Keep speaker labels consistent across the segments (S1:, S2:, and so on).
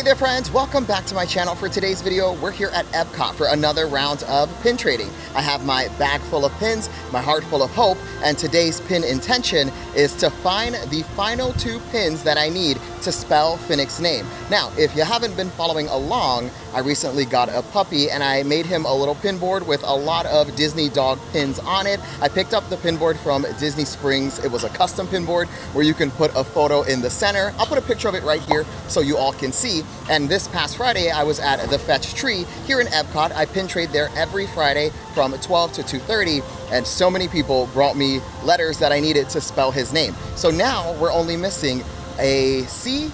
S1: there friends, welcome back to my channel. For today's video, we're here at Epcot for another round of pin trading. I have my bag full of pins, my heart full of hope, and today's pin intention is to find the final 2 pins that I need to spell Finnick's name. Now, if you haven't been following along, I recently got a puppy and I made him a little pin board with a lot of Disney dog pins on it. I picked up the pin board from Disney Springs. It was a custom pin board where you can put a photo in the center. I'll put a picture of it right here so you all can see. And this past Friday, I was at the Fetch Tree here in Epcot. I pin trade there every Friday from 12 to 2:30, and so many people brought me letters that I needed to spell his name. So now we're only missing a C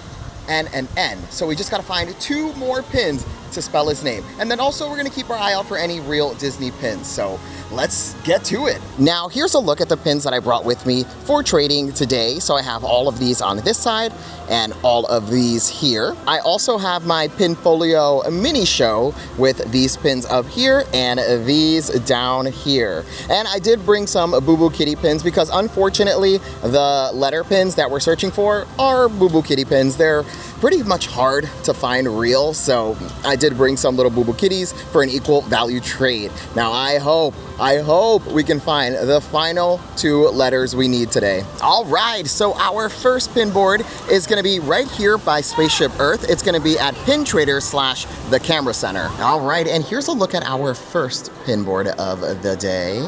S1: and an N. So we just gotta find 2 more pins to spell his name. And then also we're gonna keep our eye out for any real Disney pins. So let's get to it. Now here's a look at the pins that I brought with me for trading today. So I have all of these on this side and all of these here. I also have my Pinfolio mini show with these pins up here and these down here. And I did bring some Boo Boo Kitty pins because unfortunately the letter pins that we're searching for are Boo Boo Kitty pins. They're pretty much hard to find real, so I did bring some little Boo Boo Kitties for an equal value trade. Now I hope we can find the final 2 letters we need today. All right, so our first pin board is gonna be right here by Spaceship Earth. It's gonna be at Pin Trader / the Camera Center. All right, and here's a look at our first pin board of the day.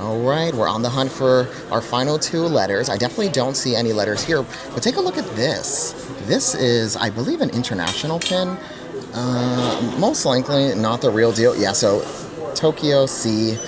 S1: All right, we're on the hunt for our final 2 letters. I definitely don't see any letters here, but take a look at this. This is, I believe, an international pin. Most likely not the real deal. Yeah, so Tokyo C.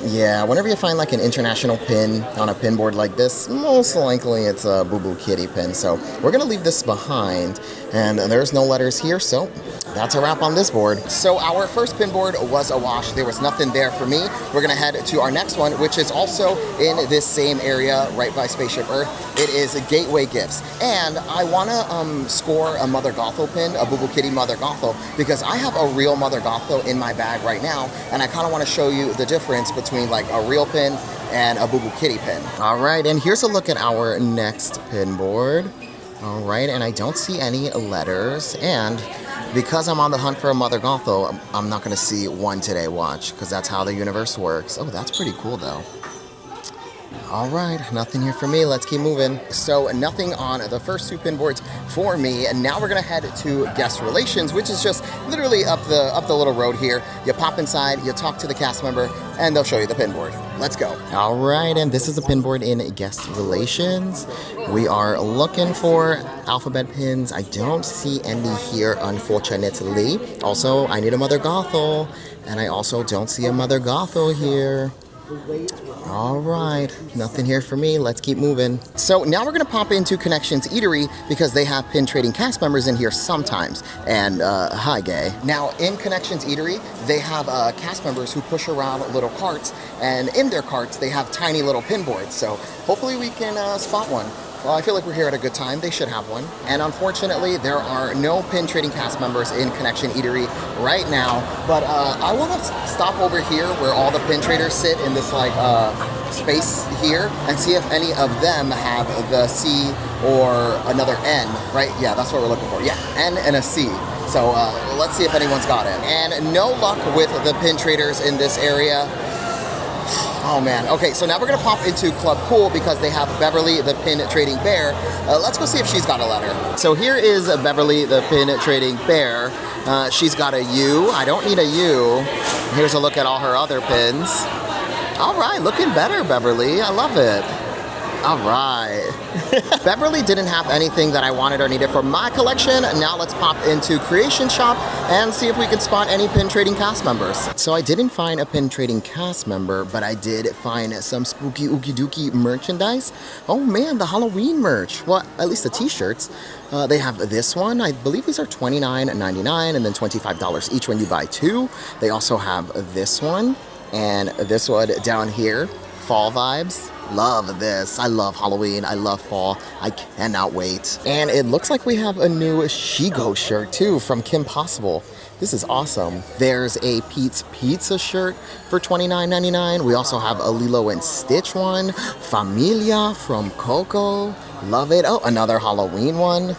S1: Yeah, whenever you find like an international pin on a pin board like this, most likely it's a Boo Boo Kitty pin. So we're gonna leave this behind, and there's no letters here, so that's a wrap on this board. So our first pin board was a wash. There was nothing there for me. We're gonna head to our next one, which is also in this same area right by Spaceship Earth. It is Gateway Gifts. And I wanna score a Mother Gotho pin, a Boo Boo Kitty Mother Gotho, because I have a real Mother Gotho in my bag right now, and I kinda wanna show you the difference between like a real pin and a Boo Boo Kitty pin. All right, and here's a look at our next pin board. All right, and I don't see any letters, and because I'm on the hunt for a Mother Gotho, I'm not gonna see one today, watch, because that's how the universe works. Oh, that's pretty cool though. All right, nothing here for me. Let's keep moving. So nothing on the first 2 pin boards for me, and now we're gonna head to guest relations, which is just literally up the little road here. You pop inside, you talk to the cast member, and they'll show you the pin board. Let's go. All right, and this is the pin board in guest relations. We are looking for alphabet pins. I don't see any here, unfortunately. Also, I need a Mother Gotho, and I also don't see a Mother Gotho here. All right, nothing here for me. Let's keep moving. So now we're gonna pop into Connections Eatery because they have pin trading cast members in here sometimes. And hi, gay. Now in Connections Eatery, they have cast members who push around little carts, and in their carts they have tiny little pin boards. So hopefully we can spot one. Well, I feel like we're here at a good time. They should have one. And unfortunately, there are no pin trading cast members in Connection Eatery right now. But I want to stop over here where all the pin traders sit in this like space here and see if any of them have the C or another N, right? Yeah, that's what we're looking for. Yeah, N and a C. So let's see if anyone's got it. And no luck with the pin traders in this area. Oh man, okay, so now we're gonna pop into Club Cool because they have Beverly the Pin Trading Bear. Let's go see if she's got a letter. So here is Beverly the Pin Trading Bear. She's got a U. I don't need a U. Here's a look at all her other pins. All right, looking better, Beverly. I love it. All right. Beverly didn't have anything that I wanted or needed for my collection. Now let's pop into Creation Shop and see if we can spot any pin trading cast members. So I didn't find a pin trading cast member, but I did find some spooky ookie dookie merchandise. Oh man, the Halloween merch. Well, at least the t-shirts. They have this one. I believe these are $29.99 and then $25 each when you buy 2. They also have this one and this one down here. Fall vibes. Love this. I love Halloween. I love fall. I cannot wait. And it looks like we have a new Shigo shirt too from Kim Possible. This is awesome. There's a Pete's Pizza shirt for $29.99. We also have a Lilo and Stitch one. Familia from Coco. Love it. Oh, another Halloween one.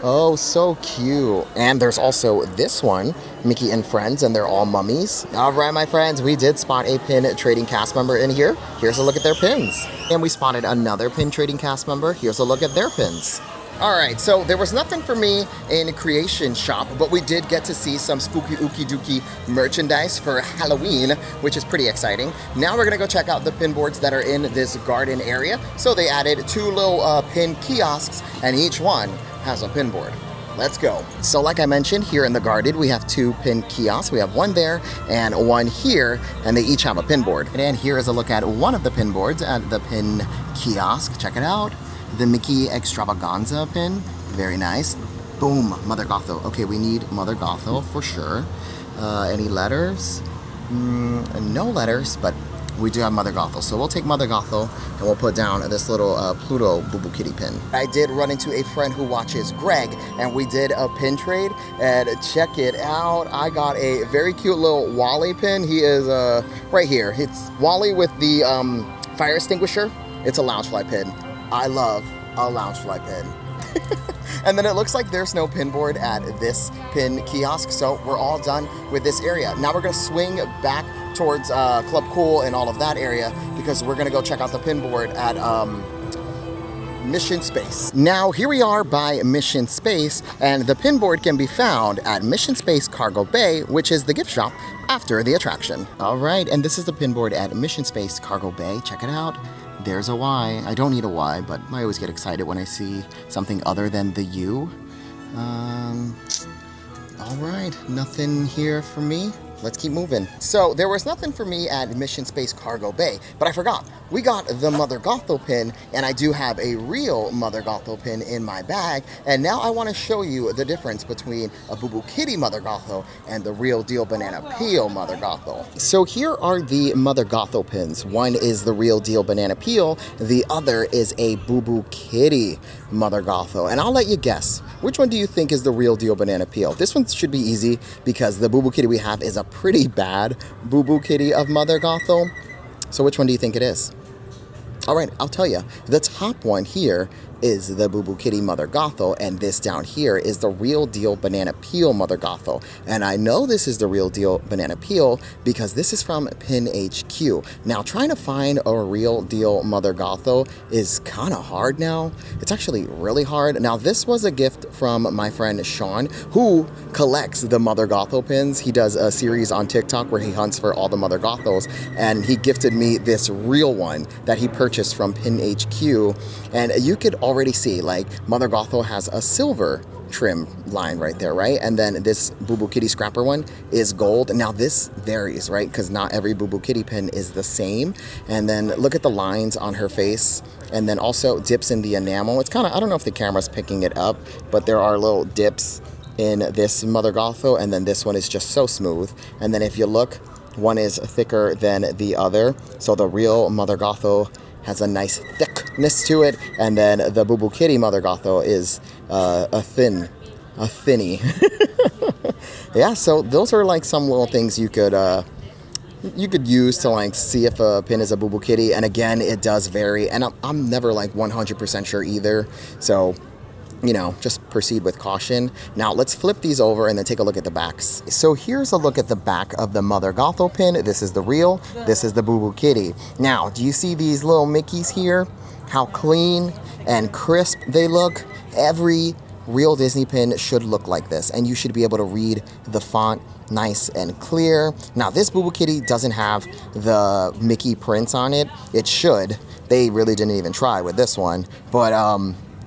S1: Oh, so cute. And there's also this one, Mickey and Friends, and they're all mummies. All right, my friends, we did spot a pin trading cast member in here. Here's a look at their pins. And we spotted another pin trading cast member. Here's a look at their pins. All right, so there was nothing for me in Creation Shop, but we did get to see some spooky ookie dookie merchandise for Halloween, which is pretty exciting. Now we're gonna go check out the pin boards that are in this garden area. So they added 2 little pin kiosks, and each one has a pin board. Let's go. So like I mentioned, here in the garden, we have 2 pin kiosks. We have one there and one here, and they each have a pin board. And here is a look at one of the pin boards at the pin kiosk. Check it out. The Mickey Extravaganza pin, very nice. Boom, Mother Gothel. Okay, we need Mother Gothel for sure. Any letters? No letters, but we do have Mother Gothel. So we'll take Mother Gothel and we'll put down this little Pluto Boo Boo Kitty pin. I did run into a friend who watches Greg, and we did a pin trade, and check it out. I got a very cute little Wally pin. He is right here. It's Wally with the fire extinguisher. It's a Loungefly pin. I love a Loungefly pin. And then it looks like there's no pin board at this pin kiosk, so we're all done with this area. Now we're gonna swing back towards Club Cool and all of that area, because we're gonna go check out the pin board at Mission Space. Now here we are by Mission Space, and the pin board can be found at Mission Space Cargo Bay, which is the gift shop after the attraction. All right, and this is the pin board at Mission Space Cargo Bay. Check it out. There's a Y. I don't need a Y, but I always get excited when I see something other than the U. All right, nothing here for me. Let's keep moving. So there was nothing for me at Mission Space Cargo Bay, but I forgot. We got the Mother Gothel pin, and I do have a real Mother Gothel pin in my bag. And now I want to show you the difference between a Boo Boo Kitty Mother Gothel and the real deal Banana Peel Mother Gothel. So here are the Mother Gothel pins. One is the real deal Banana Peel. The other is a Boo Boo Kitty Mother Gothel. And I'll let you guess. Which one do you think is the real deal Banana Peel? This one should be easy because the Boo Boo Kitty we have is a pretty bad Boo Boo Kitty of Mother Gothel. So which one do you think it is? All right, I'll tell you. The top one here is the Boo Boo Kitty Mother Gothel, and this down here is the real deal Banana Peel Mother Gothel. And I know this is the real deal Banana Peel because this is from Pin HQ. Now, trying to find a real deal Mother Gothel is kind of hard now. It's actually really hard. Now, this was a gift from my friend Sean, who collects the Mother Gothel pins. He does a series on TikTok where he hunts for all the Mother Gothels, and he gifted me this real one that he purchased from Pin HQ. And you could already see, like, Mother Gothel has a silver trim line right there, right? And then this Boo Boo Kitty Scrapper one is gold. Now this varies, right? Because not every Boo Boo Kitty pin is the same. And then look at the lines on her face, and then also dips in the enamel. It's kind of, I don't know if the camera's picking it up, but there are little dips in this Mother Gothel, and then this one is just so smooth. And then if you look, one is thicker than the other. So the real Mother Gothel has a nice thickness to it, and then the Boo Boo Kitty Mother Gothel is a thinny. Yeah, so those are like some little things you could use to like see if a pin is a Boo Boo Kitty. And again, it does vary, and I'm never like 100% sure either. So, you know, just proceed with caution. Now let's flip these over and then take a look at the backs. So here's a look at the back of the Mother Gothel pin. This is the real, this is the Boo Boo Kitty. Now, do you see these little Mickeys here? How clean and crisp they look. Every real Disney pin should look like this, and you should be able to read the font nice and clear. Now this Boo Boo Kitty doesn't have the Mickey prints on it. It should. They really didn't even try with this one, but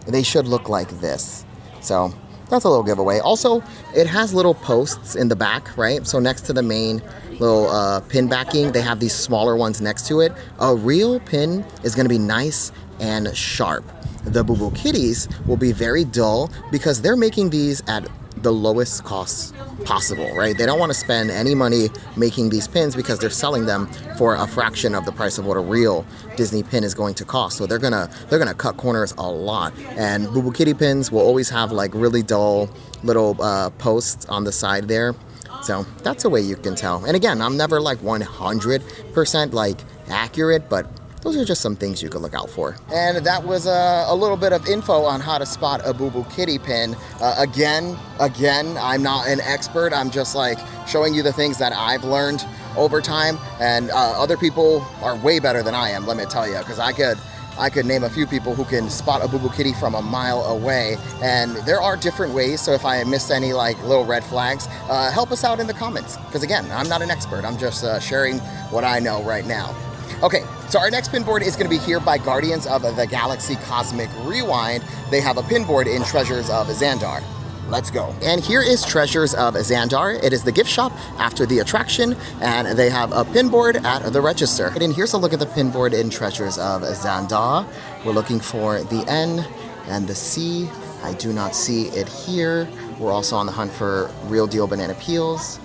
S1: they should look like this. So that's a little giveaway. Also, it has little posts in the back, right? So next to the main little pin backing, they have these smaller ones next to it. A real pin is gonna be nice and sharp. The Boo Boo Kitties will be very dull because they're making these at the lowest cost possible, right? They don't want to spend any money making these pins because they're selling them for a fraction of the price of what a real Disney pin is going to cost. So they're gonna cut corners a lot. And Boo Boo Kitty pins will always have like really dull little posts on the side there. So that's a way you can tell. And again, I'm never like 100% like accurate, but those are just some things you could look out for. And that was a little bit of info on how to spot a Boo Boo Kitty pin. Again, I'm not an expert. I'm just like showing you the things that I've learned over time, and other people are way better than I am, let me tell you, because I could name a few people who can spot a Boo Boo Kitty from a mile away, and there are different ways. So if I missed any like little red flags, help us out in the comments, because again, I'm not an expert. I'm just sharing what I know right now. Okay, so our next pin board is going to be here by Guardians of the Galaxy Cosmic Rewind. They have a pin board in Treasures of Xandar. Let's go. And here is Treasures of Xandar. It is the gift shop after the attraction, and they have a pin board at the register. And here's a look at the pin board in Treasures of Xandar. We're looking for the N and the C. I do not see it here. We're also on the hunt for real deal banana peels,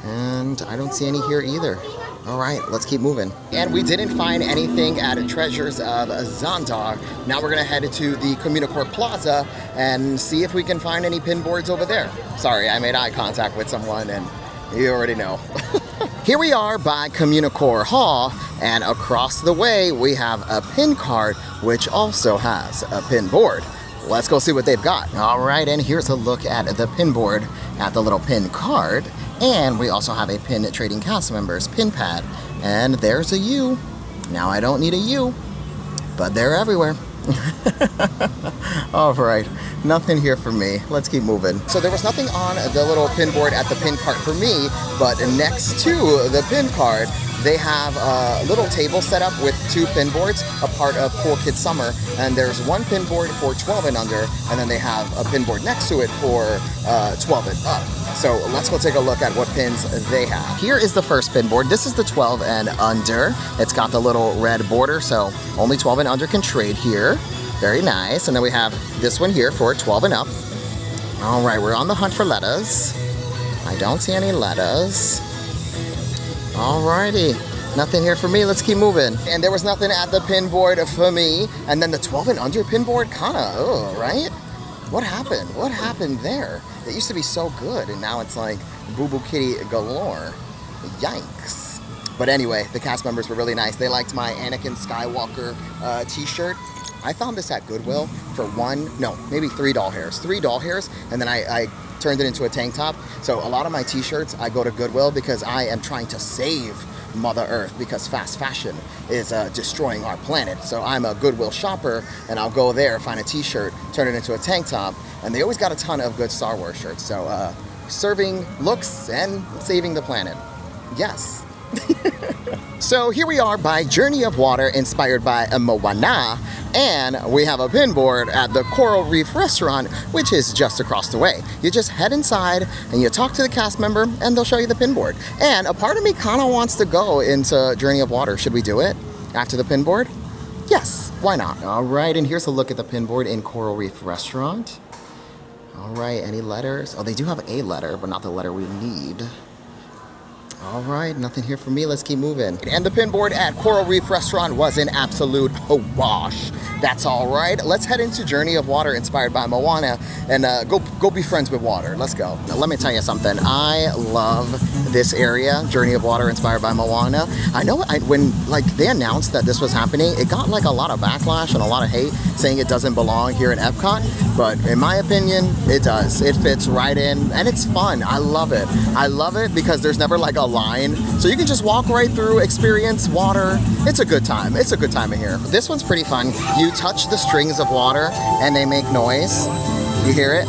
S1: and I don't see any here either. All right, let's keep moving. And we didn't find anything at Treasures of Xandar. Now we're gonna head to the Communicore Plaza and see if we can find any pin boards over there. Sorry, I made eye contact with someone and you already know. Here we are by Communicore Hall, and across the way we have a pin card which also has a pin board. Let's go see what they've got. All right, and here's a look at the pin board at the little pin card. And we also have a pin trading cast members pin pad. And there's a U. Now I don't need a U, but they're everywhere. All right, nothing here for me. Let's keep moving. So there was nothing on the little pin board at the pin cart for me, but next to the pin card, they have a little table set up with 2 pin boards, a part of Cool Kids Summer, and there's 1 pin board for 12 and under, and then they have a pin board next to it for 12 and up. So let's go take a look at what pins they have. Here is the first pin board. This is the 12 and under. It's got the little red border, so only 12 and under can trade here. Very nice. And then we have this one here for 12 and up. All right, we're on the hunt for letters. I don't see any letters. Alrighty, nothing here for me. Let's keep moving. And there was nothing at the pin board for me. And then the 12 and under pin board, kinda, right? What happened? What happened there? It used to be so good, and now it's like Boo Boo Kitty galore. Yikes. But anyway, the cast members were really nice. They liked my Anakin Skywalker t-shirt. I found this at Goodwill for maybe 3 doll hairs. 3 doll hairs, and then I turned it into a tank top. So a lot of my t-shirts, I go to Goodwill because I am trying to save Mother Earth, because fast fashion is destroying our planet. So I'm a Goodwill shopper, and I'll go there, find a t-shirt, turn it into a tank top, and they always got a ton of good Star Wars shirts. So serving looks and saving the planet. Yes. So here we are by Journey of Water, inspired by Moana, and we have a pin board at the Coral Reef restaurant, which is just across the way. You just head inside and you talk to the cast member and they'll show you the pin board. And a part of me kind of wants to go into Journey of Water. Should we do it after the pin board? Yes, why not? All right, and here's a look at the pin board in Coral Reef restaurant. All right, any letters? Oh, they do have a letter, but not the letter we need. All right, nothing here for me. Let's keep moving. And the pin board at Coral Reef Restaurant was an absolute wash. That's all right. Let's head into Journey of Water, inspired by Moana, and go be friends with water. Let's go. Now, let me tell you something. I love this area, Journey of Water, inspired by Moana. I know when they announced that this was happening, it got like a lot of backlash and a lot of hate, saying it doesn't belong here in Epcot. But in my opinion, it does. It fits right in, and it's fun. I love it. I love it because there's never like a line, so you can just walk right through, experience water. It's a good time. It's a good time in here. This one's pretty fun. You touch the strings of water and they make noise. You hear it?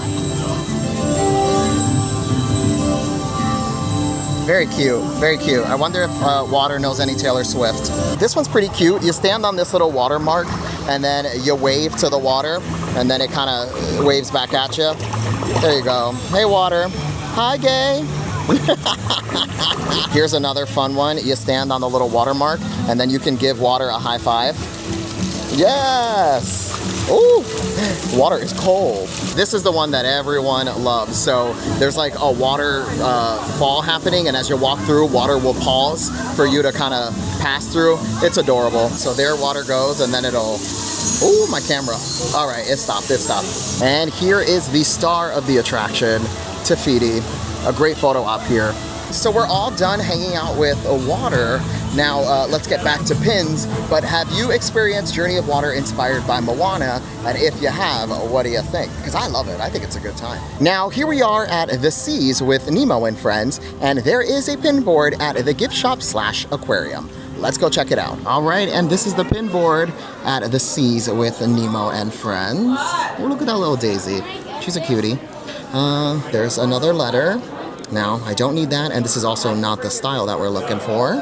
S1: Very cute, very cute. I wonder if water knows any Taylor Swift. This one's pretty cute. You stand on this little water mark and then you wave to the water and then it kind of waves back at you. There you go. Hey water. Hi gay. Here's another fun one. You stand on the little water mark and then you can give water a high five. Yes! Ooh, water is cold. This is the one that everyone loves. So there's like a water fall happening, and as you walk through, water will pause for you to kind of pass through. It's adorable. So there water goes, and then it'll, ooh, my camera. All right, it stopped, it stopped. And here is the star of the attraction, Tafiti. A great photo op here. So we're all done hanging out with water, Now, let's get back to pins, but have you experienced Journey of Water inspired by Moana? And if you have, what do you think? Because I love it. I think it's a good time. Now, here we are at the Seas with Nemo and friends, and there is a pin board at the gift shop / aquarium. Let's go check it out. All right, and this is the pin board at the Seas with Nemo and friends. Oh, look at that little Daisy. She's a cutie. There's another letter. Now, I don't need that, and this is also not the style that we're looking for.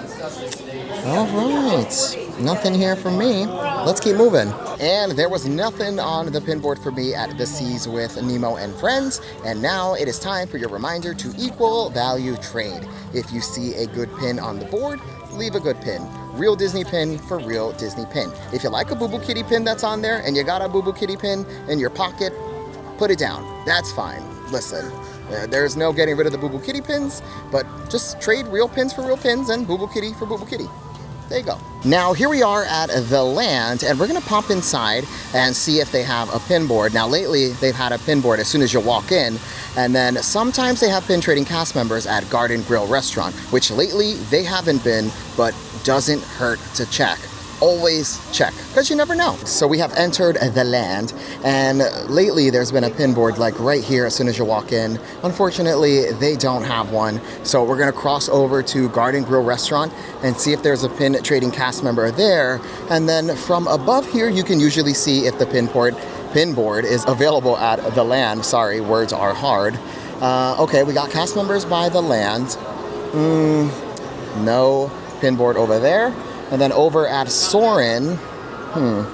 S1: All right, nothing here for me. Let's keep moving. And there was nothing on the pin board for me at the Seas with Nemo and friends, and now it is time for your reminder to equal value trade. If you see a good pin on the board, leave a good pin. Real Disney pin for real Disney pin. If you like a Boo Boo Kitty pin that's on there and you got a Boo Boo Kitty pin in your pocket, put it down. That's fine. Listen, there's no getting rid of the Boo Boo Kitty pins, but just trade real pins for real pins and Boo Boo Kitty for Boo Boo Kitty. There you go. Now here we are at the land, and we're gonna pop inside and see if they have a pin board. Now lately they've had a pin board as soon as you walk in, and then sometimes they have pin trading cast members at Garden Grill Restaurant, which lately they haven't been, but doesn't hurt to check. Always check, because you never know. So we have entered the land, and lately there's been a pin board like right here as soon as you walk in. Unfortunately, they don't have one. So we're gonna cross over to Garden Grill Restaurant and see if there's a pin trading cast member there. And then from above here, you can usually see if the pin board is available at the land. Sorry, words are hard. Okay, we got cast members by the land. No pin board over there. And then over at Soarin', I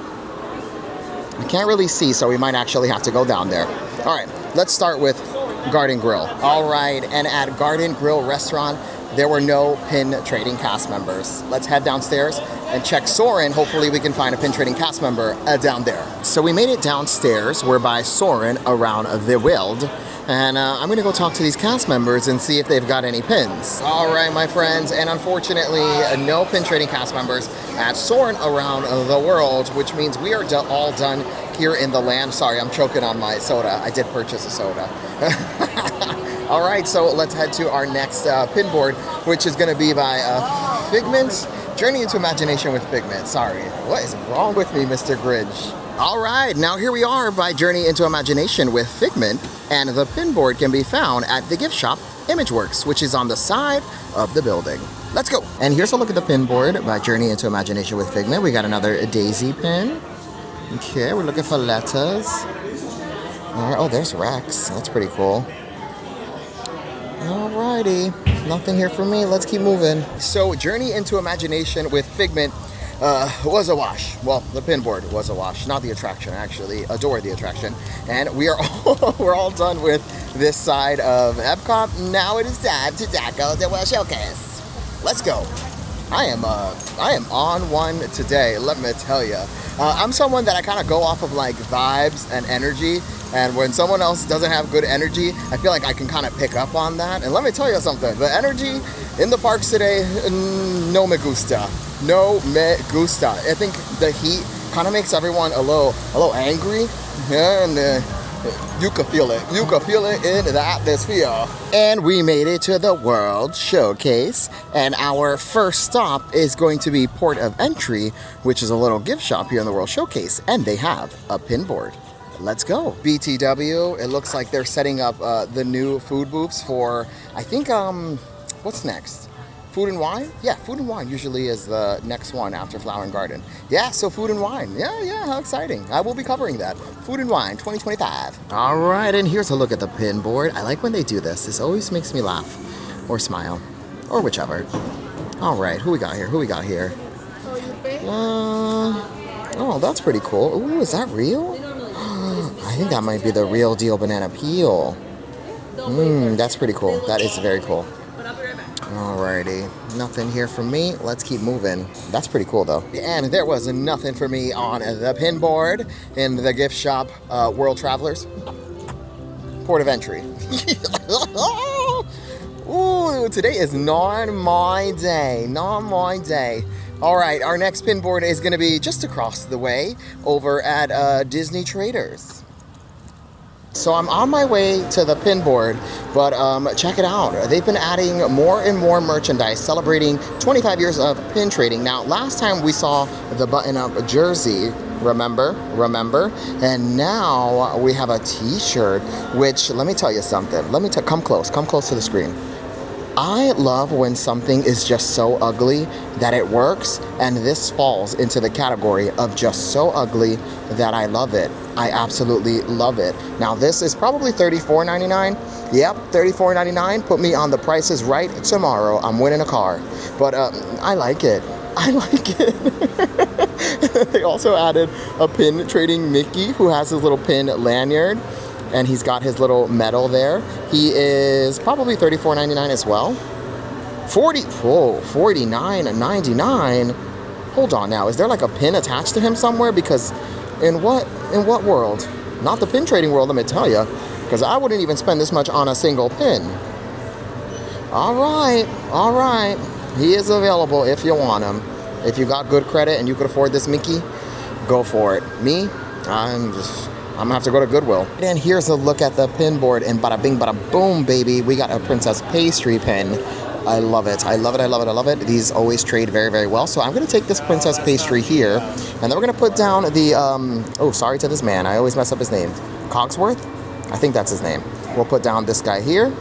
S1: can't really see, so we might actually have to go down there. All right, let's start with Garden Grill. All right, and at Garden Grill Restaurant, there were no pin trading cast members. Let's head downstairs and check Soarin'. Hopefully we can find a pin trading cast member down there. So we made it downstairs. We're by Soarin' around the Wild. And I'm gonna go talk to these cast members and see if they've got any pins. All right, my friends, and unfortunately, no pin trading cast members at Soarin' around the world, which means we are all done here in the land. Sorry, I'm choking on my soda. I did purchase a soda. All right, so let's head to our next pin board, which is gonna be by Figment. Journey into Imagination with Figment. Sorry, what is wrong with me, Mr. Gridge? All right, now here we are by Journey into Imagination with Figment, and the pin board can be found at the gift shop Imageworks, which is on the side of the building. Let's go. And here's a look at the pin board by Journey into Imagination with Figment. We got another Daisy pin. Okay, we're looking for letters. All right, oh, there's Rex. That's pretty cool. All righty, nothing here for me. Let's keep moving. So Journey into Imagination with Figment was a wash. Well, the pin board was a wash, not the attraction. I actually adore the attraction. And we are we're all done with this side of Epcot. Now it is time to tackle the World Showcase. Let's go. I am on one today, let me tell you. I'm someone that I kind of go off of like vibes and energy, and when someone else doesn't have good energy, I feel like I can kind of pick up on that. And let me tell you something, the energy in the parks today, no me gusta. No me gusta. I think the heat kind of makes everyone a little angry, and you can feel it. You can feel it in the atmosphere. And we made it to the World Showcase, and our first stop is going to be Port of Entry, which is a little gift shop here in the World Showcase, and they have a pin board. Let's go. BTW, it looks like they're setting up the new food booths for, I think, what's next? Food and wine? Yeah, food and wine usually is the next one after Flower and Garden. Yeah, so food and wine. Yeah, how exciting. I will be covering that. Food and wine 2025. All right, and here's a look at the pin board. I like when they do this. This always makes me laugh or smile or whichever. All right, who we got here? Oh, that's pretty cool. Ooh, is that real? I think that might be the real deal banana peel. That's pretty cool. That is very cool. Alrighty, nothing here for me. Let's keep moving. That's pretty cool though. And there was nothing for me on the pin board in the gift shop World Travelers. Port of Entry. Ooh, today is not my day. Not my day. All right, our next pin board is going to be just across the way over at Disney Traders. So I'm on my way to the pin board, but check it out. They've been adding more and more merchandise, celebrating 25 years of pin trading. Now, last time we saw the button-up jersey, remember? And now we have a t-shirt, which, let me tell you something. Come close to the screen. I love when something is just so ugly that it works, and this falls into the category of just so ugly that I love it. I absolutely love it. Now this is probably $34.99. Yep, $34.99. Put me on The Price is Right tomorrow. I'm winning a car. But I like it. They also added a pin trading Mickey who has his little pin lanyard. And he's got his little medal there. He is probably $34.99 as well. $49.99. Hold on now, is there like a pin attached to him somewhere? Because in what world? Not the pin trading world, let me tell you. Because I wouldn't even spend this much on a single pin. All right. He is available if you want him. If you got good credit and you could afford this Mickey, go for it. Me, I'm gonna have to go to Goodwill. And here's a look at the pin board, and bada bing, bada boom, baby. We got a Princess Pastry pin. I love it. These always trade very, very well. So I'm gonna take this Princess Pastry here, and then we're gonna put down the, oh, sorry to this man. I always mess up his name. Cogsworth? I think that's his name. We'll put down this guy here.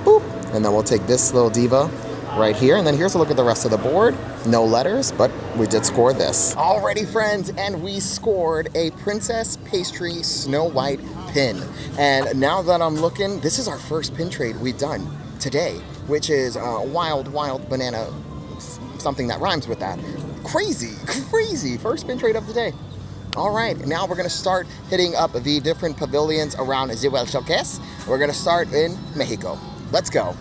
S1: Boop. And then we'll take this little diva right here, and then here's a look at the rest of the board. No letters, but we did score this. Alrighty, friends, and we scored a Princess Pastry Snow White pin. And now that I'm looking, this is our first pin trade we've done today, which is wild banana, something that rhymes with that. Crazy, first pin trade of the day. All right, now we're gonna start hitting up the different pavilions around Zewel Showcase. We're gonna start in Mexico. Let's go.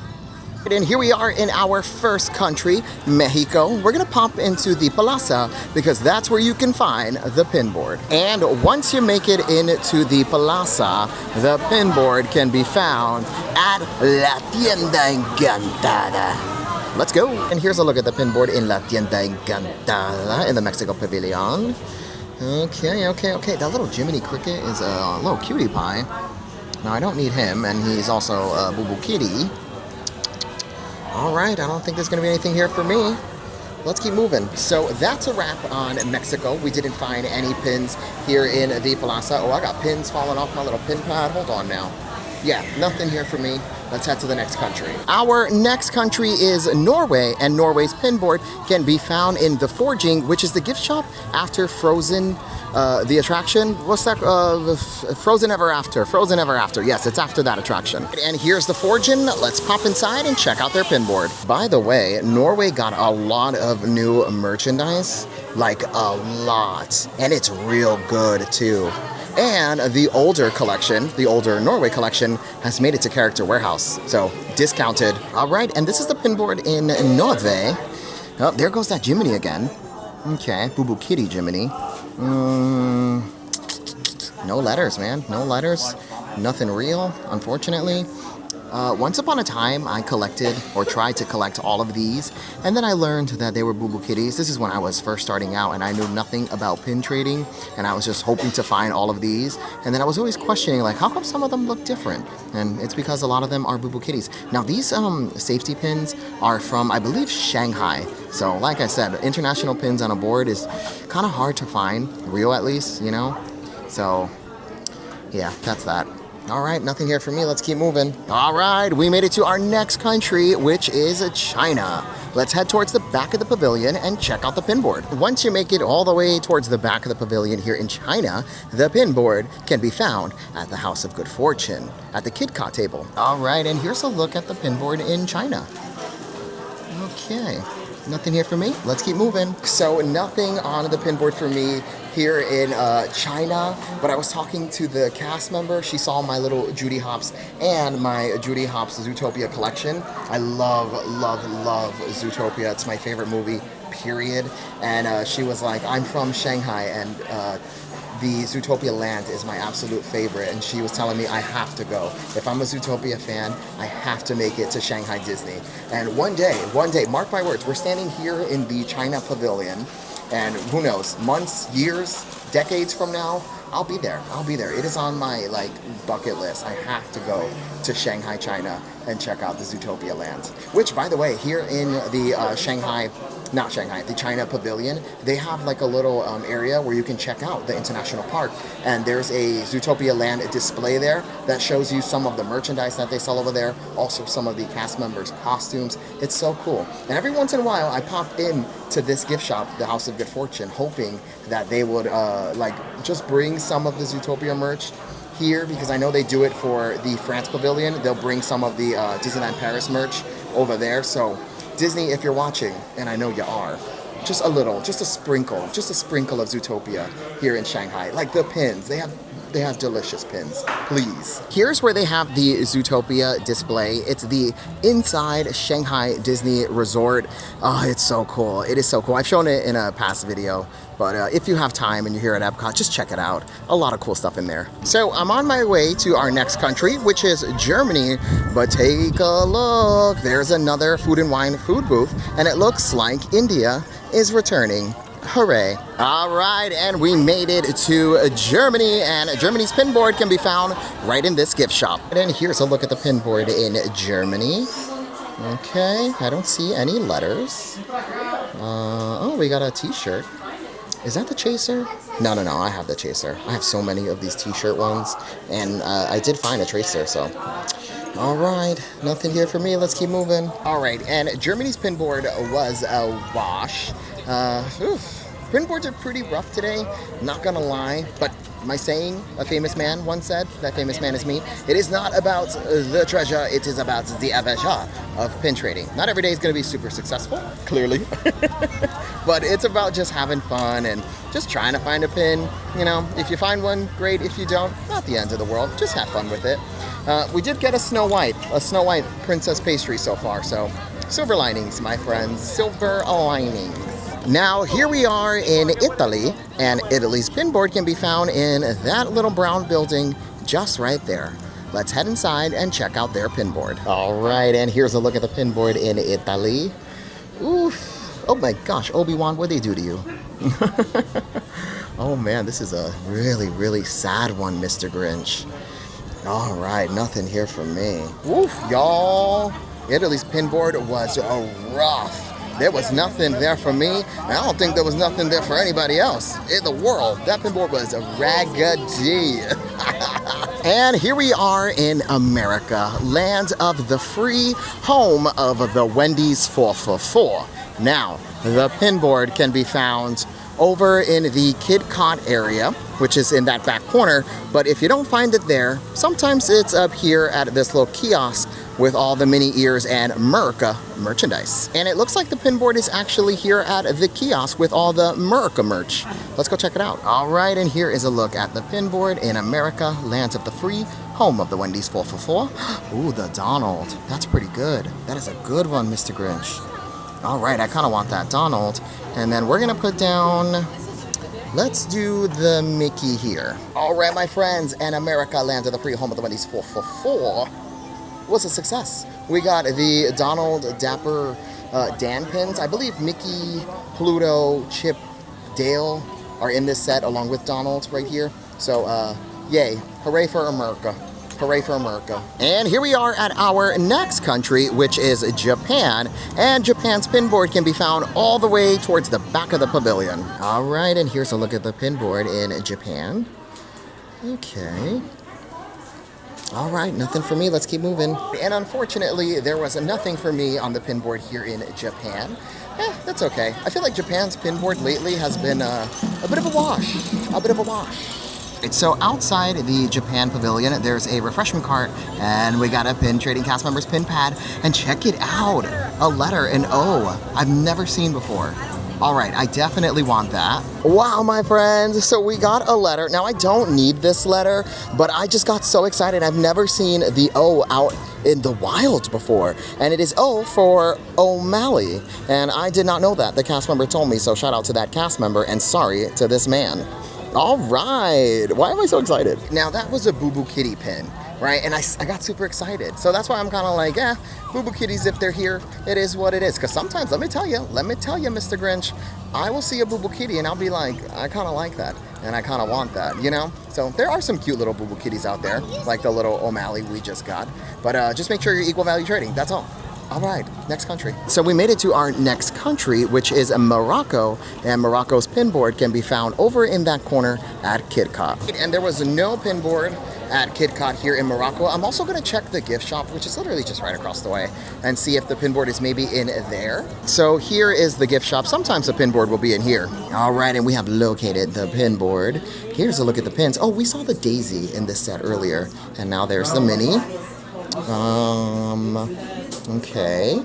S1: And here we are in our first country, Mexico. We're gonna pop into the Plaza because that's where you can find the pin board. And once you make it into the Plaza, the pin board can be found at La Tienda Encantada. Let's go. And here's a look at the pin board in La Tienda Encantada in the Mexico Pavilion. Okay. That little Jiminy Cricket is a little cutie pie. Now I don't need him, and he's also a Boo Boo Kitty. All right, I don't think there's gonna be anything here for me. Let's keep moving. So that's a wrap on Mexico. We didn't find any pins here in the Plaza. Oh, I got pins falling off my little pin pad. Hold on now. Yeah, nothing here for me. Let's head to the next country. Our next country is Norway, and Norway's pin board can be found in The Forging, which is the gift shop after Frozen, the attraction. What's that? Frozen Ever After. Frozen Ever After. Yes, it's after that attraction. And here's The Forging. Let's pop inside and check out their pin board. By the way, Norway got a lot of new merchandise, like a lot, and it's real good too. And the older collection, the older Norway collection, has made it to Character Warehouse, so discounted. All right, and this is the pin board in Norway. Oh, there goes that Jiminy again. Okay, Boo Boo Kitty Jiminy. No letters, man, no letters. Nothing real, unfortunately. Once upon a time, I collected or tried to collect all of these, and then I learned that they were Boo Boo Kitties. This is when I was first starting out, and I knew nothing about pin trading, and I was just hoping to find all of these. And then I was always questioning, like, how come some of them look different? And it's because a lot of them are Boo Boo Kitties. Now, these safety pins are from, I believe, Shanghai. So, like I said, international pins on a board is kind of hard to find, real at least, you know? So, yeah, that's that. All right, nothing here for me. Let's keep moving. All right, we made it to our next country, which is China. Let's head towards the back of the pavilion and check out the pin board. Once you make it all the way towards the back of the pavilion here in China, the pin board can be found at the House of Good Fortune at the KidCot table. All right, and here's a look at the pin board in China. Okay. Nothing here for me. Let's keep moving. So nothing on the pin board for me here in China, but I was talking to the cast member. She saw my little Judy Hopps and my Judy Hopps Zootopia collection. I love Zootopia. It's my favorite movie, period. And she was like, I'm from Shanghai, and the Zootopia land is my absolute favorite, and she was telling me I have to go. If I'm a Zootopia fan, I have to make it to Shanghai Disney. And one day, mark my words, we're standing here in the China Pavilion, and who knows, months, years, decades from now, I'll be there. I'll be there. It is on my like bucket list. I have to go to Shanghai, China, and check out the Zootopia land. Which, by the way, here in the the China Pavilion, they have like a little area where you can check out the international park. And there's a Zootopia land display there that shows you some of the merchandise that they sell over there. Also, some of the cast members' costumes. It's so cool. And every once in a while, I pop in to this gift shop, the House of Good Fortune, hoping that they would like just bring some of the Zootopia merch here, because I know they do it for the France Pavilion. They'll bring some of the Disneyland Paris merch over there. So Disney, if you're watching, and I know you are, just a little, just a sprinkle of Zootopia here in Shanghai. Like the pins, they have delicious pins, please. Here's where they have the Zootopia display. It's the inside Shanghai Disney Resort. Oh, it's so cool. It is so cool. I've shown it in a past video, but if you have time and you're here at Epcot, just check it out. A lot of cool stuff in there. So I'm on my way to our next country, which is Germany, but take a look. There's another food and wine food booth, and it looks like India is returning. Hooray. All right, and we made it to Germany, and Germany's pinboard can be found right in this gift shop. And here's a look at the pinboard in Germany. Okay, I don't see any letters. Oh, we got a t-shirt. Is that the chaser? No, I have the chaser. I have so many of these t-shirt ones, and I did find a tracer, so. All right, nothing here for me. Let's keep moving. All right, and Germany's pinboard was a wash. Pinboards are pretty rough today, not gonna lie, but my saying, a famous man once said, that famous man is me, it is not about the treasure, it is about the adventure of pin trading. Not every day is gonna be super successful, clearly, but it's about just having fun and just trying to find a pin. You know, if you find one, great. If you don't, not the end of the world, just have fun with it. We did get a Snow White princess pastry so far, so silver linings, my friends, silver linings. Now, here we are in Italy, and Italy's pinboard can be found in that little brown building just right there. Let's head inside and check out their pinboard. All right, and here's a look at the pinboard in Italy. Oof. Oh my gosh, Obi-Wan, what'd they do to you? Oh man, this is a really, really sad one, Mr. Grinch. All right, nothing here for me. Woof, y'all. Italy's pinboard was rough. There was nothing there for me, and I don't think there was nothing there for anybody else in the world. That pinboard was raggedy. And here we are in America, land of the free, home of the Wendy's 4 for 4. Now, the pinboard can be found over in the Kid Cot area, which is in that back corner, but if you don't find it there, sometimes it's up here at this little kiosk with all the mini ears and America merchandise. And it looks like the pinboard is actually here at the kiosk with all the America merch. Let's go check it out. All right, and here is a look at the pinboard in America, land of the free, home of the Wendy's 4 for 4. Ooh, the Donald. That's pretty good. That is a good one, Mr. Grinch. All right, I kind of want that Donald. And then we're gonna put down, let's do the Mickey here. All right, my friends, and America, land of the free, home of the Wendy's 4 for 4 was a success. We got the Donald, Dapper, Dan pins. I believe Mickey, Pluto, Chip, Dale are in this set along with Donald right here. So, yay, hooray for America. Hooray for America. And here we are at our next country, which is Japan. And Japan's pinboard can be found all the way towards the back of the pavilion. All right, and here's a look at the pinboard in Japan. Okay. All right, nothing for me. Let's keep moving. And unfortunately, there was nothing for me on the pinboard here in Japan. That's okay. I feel like Japan's pinboard lately has been a bit of a wash. A bit of a wash. So outside the Japan Pavilion, there's a refreshment cart, and we got a pin trading cast members pin pad. And check it out, a letter, an O, I've never seen before. All right, I definitely want that. Wow, my friends, so we got a letter. Now, I don't need this letter, but I just got so excited. I've never seen the O out in the wild before, and it is O for O'Malley, and I did not know that. The cast member told me, so shout out to that cast member, and sorry to this man. All right, why am I so excited? Now, that was a Boo Boo Kitty pin, right? And I got super excited. So that's why I'm kind of like, Boo Boo Kitties, if they're here, it is what it is. Because sometimes, let me tell you, Mr. Grinch, I will see a Boo Boo Kitty and I'll be like, I kind of like that. And I kind of want that, you know? So there are some cute little Boo Boo Kitties out there, like the little O'Malley we just got. But just make sure you're equal value trading, that's all. All right, next country. So we made it to our next country, which is Morocco, and Morocco's pinboard can be found over in that corner at KitKat. And there was no pinboard at KitKat here in Morocco. I'm also gonna check the gift shop, which is literally just right across the way, and see if the pinboard is maybe in there. So here is the gift shop. Sometimes the pinboard will be in here. All right, and we have located the pinboard. Here's a look at the pins. Oh, we saw the Daisy in this set earlier, and now there's the Mini. Okay.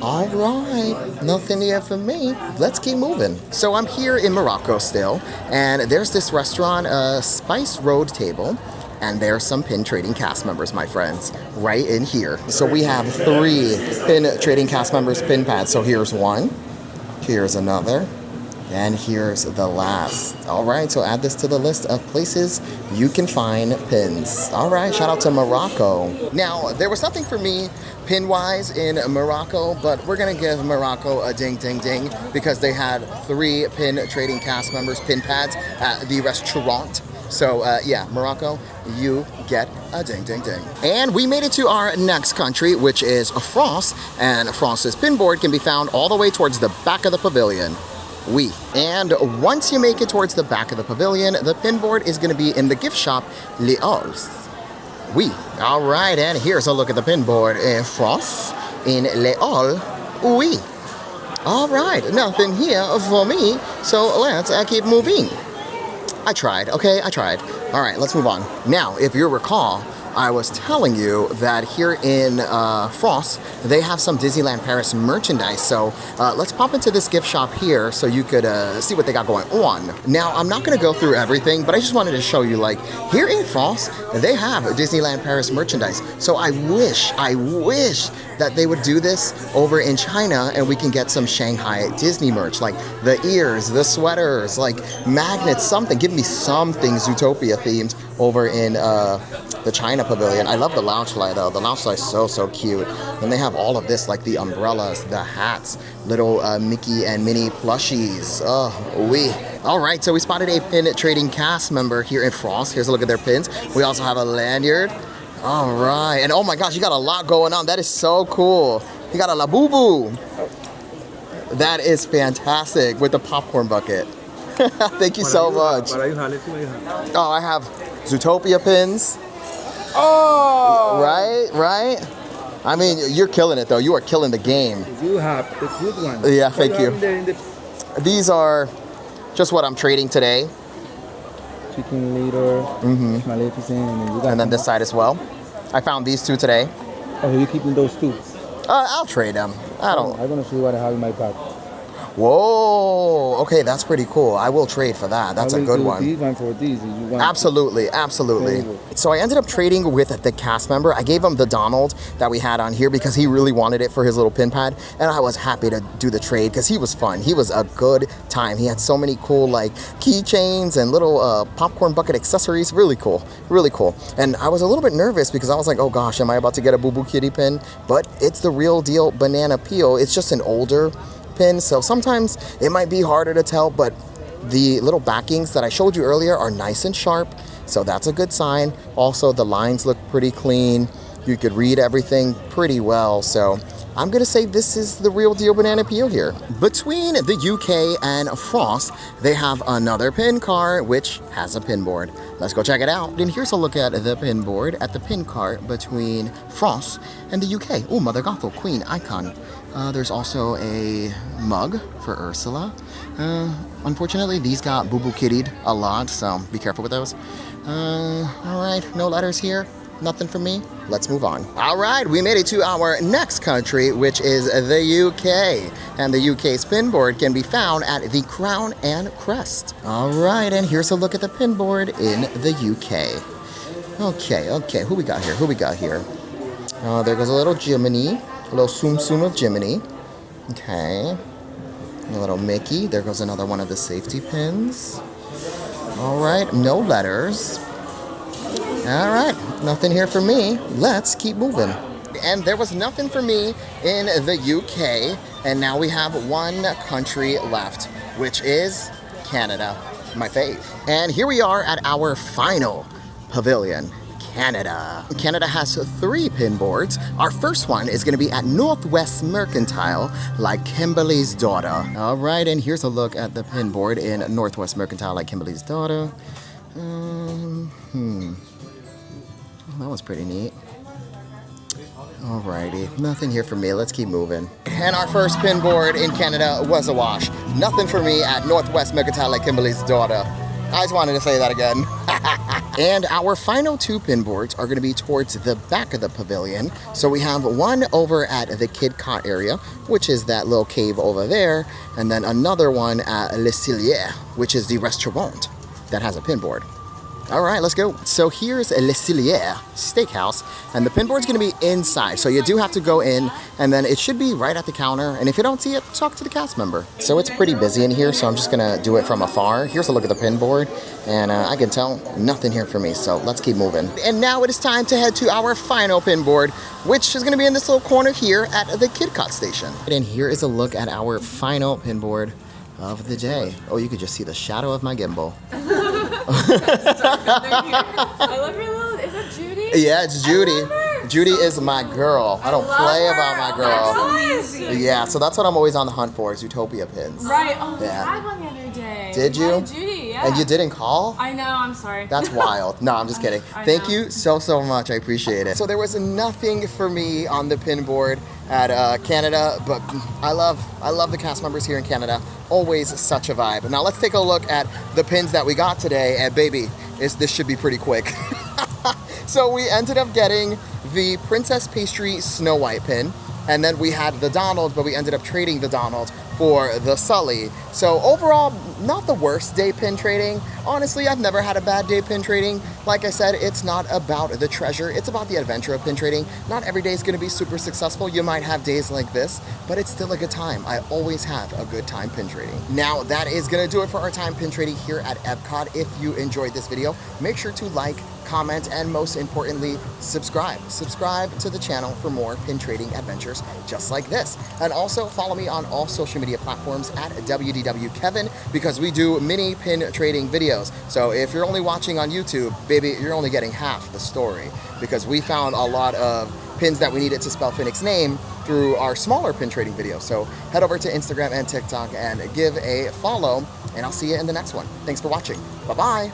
S1: All right, nothing here for me. Let's keep moving. So I'm here in Morocco still, and there's this restaurant, Spice Road Table, and there's some pin trading cast members, my friends, right in here. So we have 3 pin trading cast members pin pads. So here's one, here's another, and here's the last. All right, so add this to the list of places you can find pins. All right, shout out to Morocco. Now, there was nothing for me pin-wise in Morocco, but we're gonna give Morocco a ding, ding, ding, because they had 3 pin trading cast members pin pads at the restaurant. So yeah, Morocco, you get a ding, ding, ding. And we made it to our next country, which is France, and France's pinboard can be found all the way towards the back of the pavilion. Oui. And once you make it towards the back of the pavilion, the pinboard is going to be in the gift shop Les Halles. Oui. All right, and here's a look at the pinboard in France, in Les Halles. Oui. All right, nothing here for me, so let's keep moving. I tried, okay? I tried. All right, let's move on. Now, if you recall, I was telling you that here in France, they have some Disneyland Paris merchandise. So let's pop into this gift shop here so you could see what they got going on. Now, I'm not gonna go through everything, but I just wanted to show you, like, here in France, they have Disneyland Paris merchandise. So I wish that they would do this over in China and we can get some Shanghai Disney merch, like the ears, the sweaters, like magnets, something. Give me something Zootopia themed over in the China pavilion. I love the Loungefly though. The Loungefly is so, so cute. And they have all of this, like the umbrellas, the hats, little Mickey and Minnie plushies. Oh, oui. All right, so we spotted a pin trading cast member here in France. Here's a look at their pins. We also have a lanyard. All right, and oh my gosh, you got a lot going on. That is so cool. You got a Labubu. That is fantastic with the popcorn bucket. Thank you so much. Oh, I have Zootopia pins. Oh! Right? I mean, you're killing it though. You are killing the game.
S2: You have the good ones.
S1: Yeah, thank you. These are just what I'm trading today.
S2: Chicken Leader, Maleficent,
S1: and then this side as well. I found these 2 today.
S2: Oh, you're keeping those 2?
S1: I'll trade them. I'm
S2: gonna show you what I have in my bag.
S1: Whoa, okay, that's pretty cool. I will trade for that. That's a good one.
S2: These one for these. If you want.
S1: Absolutely. So I ended up trading with the cast member. I gave him the Donald that we had on here because he really wanted it for his little pin pad, and I was happy to do the trade because he was fun. He was a good time. He had so many cool like keychains and little popcorn bucket accessories. Really cool. And I was a little bit nervous because I was like, oh gosh, am I about to get a Boo Boo Kitty pin? But it's the real deal banana peel. It's just an older pin, so sometimes it might be harder to tell, but the little backings that I showed you earlier are nice and sharp, so that's a good sign. Also, the lines look pretty clean. You could read everything pretty well, so I'm gonna say this is the real deal banana peel here. Between the UK and France, they have another pin car which has a pin board. Let's go check it out. And here's a look at the pin board at the pin cart between France and the UK. Oh, Mother Gothel, Queen, Icon. There's also a mug for Ursula. Unfortunately, these got Boo Boo Kitty'd a lot, so be careful with those. All right, no letters here. Nothing for me. Let's move on. All right, we made it to our next country, which is the UK. And the UK's pinboard can be found at the Crown and Crest. All right, and here's a look at the pinboard in the UK. Okay, who we got here? There goes a little Jiminy. A little Tsum of Jiminy. Okay. A little Mickey. There goes another one of the safety pins. All right, no letters. All right, nothing here for me. Let's keep moving. And there was nothing for me in the UK, and now we have one country left, which is Canada, my fave. And here we are at our final pavilion, Canada. Canada has 3 pin boards. Our first one is gonna be at Northwest Mercantile, like Kimberly's daughter. All right, and here's a look at the pin board in Northwest Mercantile, like Kimberly's daughter. That was pretty neat. Alrighty, nothing here for me. Let's keep moving. And our first pin board in Canada was a wash. Nothing for me at Northwest Mercantile, like Kimberly's daughter. I just wanted to say that again. And our final 2 pin boards are going to be towards the back of the pavilion. So we have one over at the Kid Cot area, which is that little cave over there, and then another one at Le Cellier, which is the restaurant that has a pin board. All right, let's go. So here's Le Cellier Steakhouse, and the pin board's gonna be inside. So you do have to go in, and then it should be right at the counter. And if you don't see it, talk to the cast member. So it's pretty busy in here, so I'm just gonna do it from afar. Here's a look at the pin board, and I can tell nothing here for me, so let's keep moving. And now it is time to head to our final pin board, which is gonna be in this little corner here at the Kid Cot station. And here is a look at our final pin board of the day. Oh, you could just see the shadow of my gimbal.
S3: I love your little, is that Judy?
S1: Yeah, it's Judy. Judy is my girl. I don't play about my girl.
S3: That's amazing.
S1: Yeah, so that's what I'm always on the hunt for, is Utopia pins.
S3: Right, oh, we
S1: Yeah.
S3: had one the other day.
S1: Did
S3: We
S1: you?
S3: had Judy, yeah.
S1: And you didn't call?
S3: I know, I'm sorry.
S1: That's wild. No, I'm just kidding.
S3: I
S1: Thank
S3: know.
S1: you so much. I appreciate it. So there was nothing for me on the pin board at Canada, but I love the cast members here in Canada. Always such a vibe. Now let's take a look at the pins that we got today, and baby, this should be pretty quick. So we ended up getting the Princess Pastry Snow White pin, and then we had the Donald, but we ended up trading the Donald for the Sully. So overall, not the worst day pin trading. Honestly, I've never had a bad day pin trading. Like I said, it's not about the treasure, it's about the adventure of pin trading. Not every day is gonna be super successful. You might have days like this, but it's still a good time. I always have a good time pin trading. Now, that is gonna do it for our time pin trading here at Epcot. If you enjoyed this video, make sure to like, comment, and most importantly, subscribe. Subscribe to the channel for more pin trading adventures just like this. And also follow me on all social media platforms at WDW Kevin, because we do mini pin trading videos. So if you're only watching on YouTube, baby, you're only getting half the story, because we found a lot of pins that we needed to spell Phoenix's name through our smaller pin trading videos. So head over to Instagram and TikTok and give a follow, and I'll see you in the next one. Thanks for watching. Bye-bye.